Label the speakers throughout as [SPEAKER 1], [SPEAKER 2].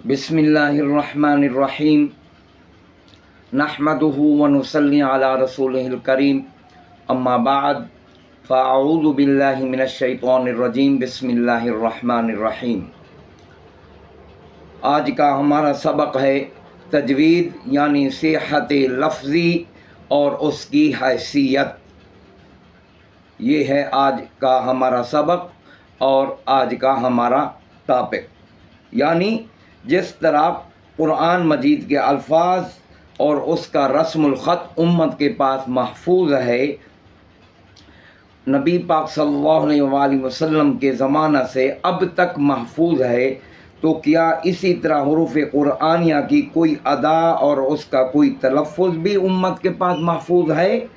[SPEAKER 1] बिस्मिल्लाहिर्रहमानिर्रहीम नहमदुहु व नुसल्ली अला रसूलिहिल करीम अम्मा बाद फ़अऊज़ु बिल्लाहि मिनश शैतानिर रजीम बिस्मिल्लाहिर्रहमानिर्रहीम। आज का हमारा सबक है तजवीद यानी सेहत लफ्ज़ी और उसकी हैसियत। ये है आज का हमारा सबक और आज का हमारा टॉपिक। यानी जिस तरह कुरान मजीद के अल्फाज और उसका रस्मुल ख़त उम्मत के पास महफूज है, नबी पाक सल्लल्लाहु अलैहि वसल्लम के ज़माना से अब तक महफूज है, तो क्या इसी तरह हुरूफ कुरानिया की कोई अदा और उसका कोई तलफ़ुज़ भी उम्मत के पास महफूज है,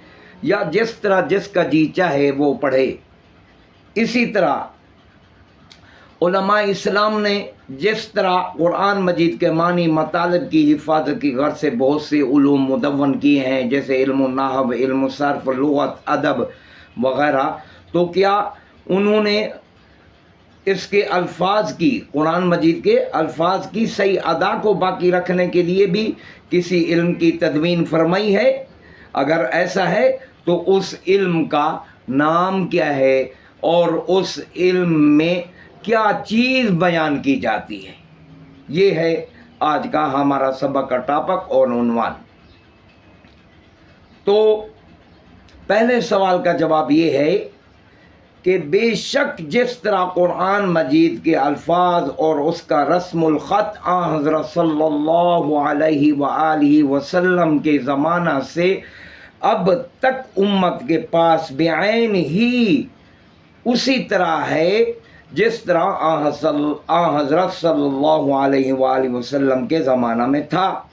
[SPEAKER 1] या जिस तरह जिसका जी चाहे वो पढ़े। इसी तरह उलमा इस्लाम ने जिस तरह कुरान मजीद के मानी मतालब की हिफाजत की गर्ज से बहुत से उलूम मुदव्वन किए हैं, जैसे इल्म नाहव, इल्म सर्फ, लुगत, अदब वग़ैरह, तो क्या उन्होंने इसके अल्फाज की, कुरान मजीद के अल्फाज की सही अदा को बाकी रखने के लिए भी किसी इल्म की तदवीन फरमाई है? अगर ऐसा है तो उस इल्म का नाम क्या है और उस इल्म में क्या चीज़ बयान की जाती है? ये है आज का हमारा सबक का टॉपिक और उन्वान। तो पहले सवाल का जवाब ये है कि बेशक जिस तरह कुरान मजीद के अल्फाज और उसका रस्मुल ख़त हज़रत सल्लल्लाहु अलैहि वआलिहि वसल्लम के ज़माना से अब तक उम्मत के पास बेऐन ही उसी तरह है जिस तरह हज़रत सल्लल्लाहु अलैहि वसल्लम के ज़माना में था।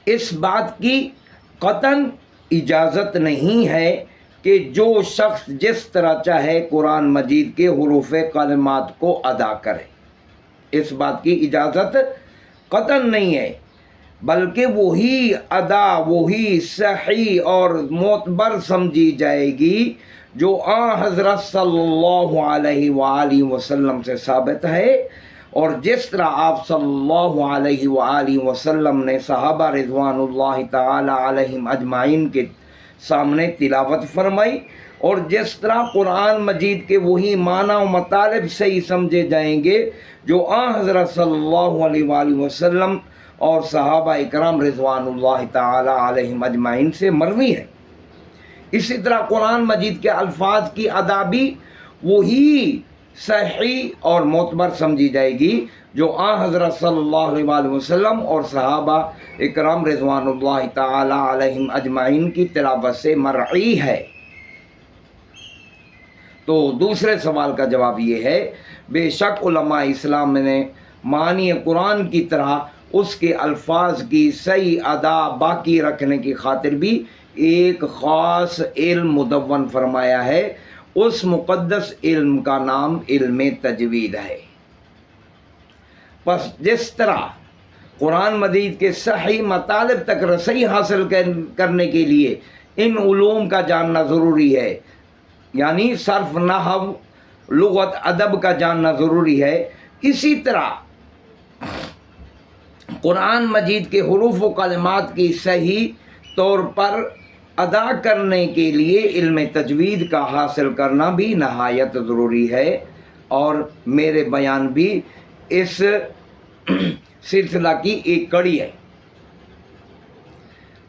[SPEAKER 1] इस बात की कतन इजाज़त नहीं है कि जो शख्स जिस तरह चाहे कुरान मजीद के हुरूफ कलमात को अदा करे, इस बात की इजाज़त कतन नहीं है, बल्कि वही अदा वही सही और मोतबर समझी जाएगी जो हज़रत सल्लल्लाहु अलैहि वसल्लम से साबित है, और जिस तरह आप सल्लल्लाहु अलैहि वसल्लम ने सहाबा रिज़वानुल्लाहि ताला अलैहिम अजमाइन के सामने तिलावत फरमाई, और जिस तरह कुरान मजीद के वही माना और मतालिब सही समझे जाएंगे जो हज़रत सल्लल्लाहु अलैहि वसल्लम और सहाबा इकराम रिज़वानुल्लाहि ताला अलैहिम अजमाइन से मरवी है। इसी तरह कुरान मजीद के अल्फाज की अदा भी वही सही और मोतबर समझी जाएगी जो हज़रत सल्लल्लाहु अलैहि वसल्लम और सहाबा इकराम रिज़वानुल्लाहि ताला अलैहिम अजमाइन की तिलावत से मरई है। तो दूसरे सवाल का जवाब ये है, बेशक उलमा इस्लाम ने मानी कुरान की तरह उसके अल्फाज की सही अदा बाकी रखने की खातिर भी एक ख़ास इल्म मुदव्वन फरमाया है। उस मुक़द्दस इल्म का नाम इल्म तजवीद है। बस जिस तरह कुरान मजीद के सही मतालिब तक रसाई हासिल करने के लिए इन उलूम का जानना ज़रूरी है, यानी सर्फ, नहव, लुगत, अदब का जानना ज़रूरी है, इसी तरह कुरान मजीद के हुरूफ व कलमात की सही तौर पर अदा करने के लिए इल्म तजवीद का हासिल करना भी नहायत ज़रूरी है, और मेरे बयान भी इस सिलसिला की एक कड़ी है।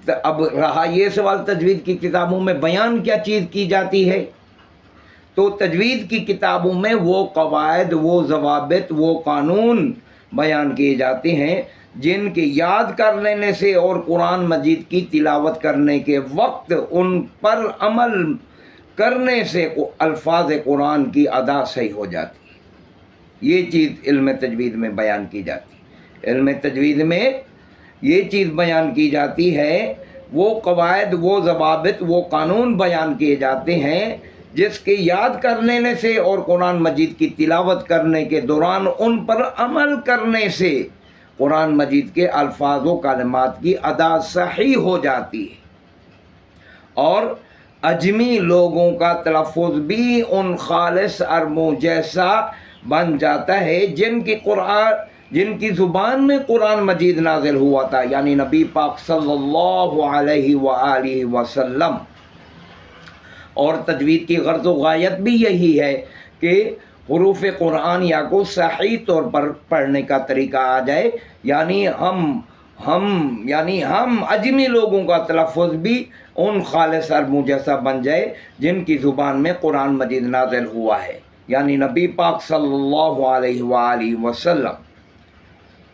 [SPEAKER 1] तो अब रहा ये सवाल, तजवीद की किताबों में बयान क्या चीज़ की जाती है? तो तजवीद की किताबों में वो कवायद, वो ज़वाबित, वो कानून बयान किए जाते हैं जिनके याद कर लेने से और कुरान मजीद की तिलावत करने के वक्त उन पर अमल करने से अल्फाज कुरान की अदा सही हो जाती है। ये चीज़ इल्म तजवीद में बयान की जाती है। इल्म तजवीद में ये चीज़ बयान की जाती है, वो कवायद, वो ज़वाबित, वो कानून बयान किए जाते हैं जिसके याद कर लेने से और कुरान मजीद की तिलावत करने के दौरान उन पर अमल करने से कुरान मजीद के अल्फाज व कलमात की अदा सही हो जाती है, और अजमी लोगों का तलफ़ुज़ भी उन खालिस अरबों जैसा بن جاتا ہے جن کی زبان میں قرآن مجید نازل ہوا تھا، یعنی نبی پاک صلی اللہ علیہ وآلہ وسلم۔ اور تجوید کی غرض و غایت بھی یہی ہے کہ حروف قرآن یا کو صحیح طور پر پڑھنے کا طریقہ آ جائے، یعنی ہم اجمی لوگوں کا تلفظ بھی ان خالص عربوں جیسا بن جائے جن کی زبان میں قرآن مجید نازل ہوا ہے، یعنی نبی پاک صلی اللہ علیہ وآلہ وسلم۔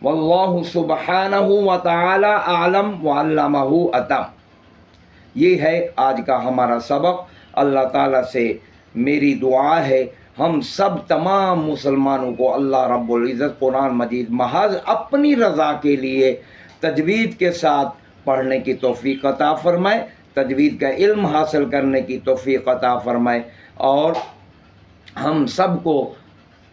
[SPEAKER 1] واللہ سبحانہ وتعالی اعلم وعلمہ اتم۔ یہ ہے آج کا ہمارا سبق۔ اللہ تعالیٰ سے میری دعا ہے ہم سب تمام مسلمانوں کو اللہ رب العزت قرآن مجید محض اپنی رضا کے لیے تجوید کے ساتھ پڑھنے کی توفیق عطا فرمائے، تجوید کا علم حاصل کرنے کی توفیق عطا فرمائے، اور ہم سب کو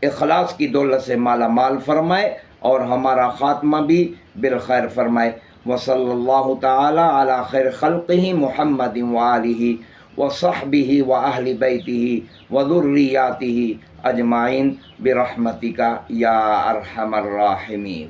[SPEAKER 1] اخلاص کی دولت سے مالا مال فرمائے، اور ہمارا خاتمہ بھی بالخیر فرمائے۔ وصلی اللہ تعالی علی خیر خلقہ محمد وآلہ وصحبہ واہل بیتہ وذریاتہ اجمعین برحمتک یا ارحم الراحمین۔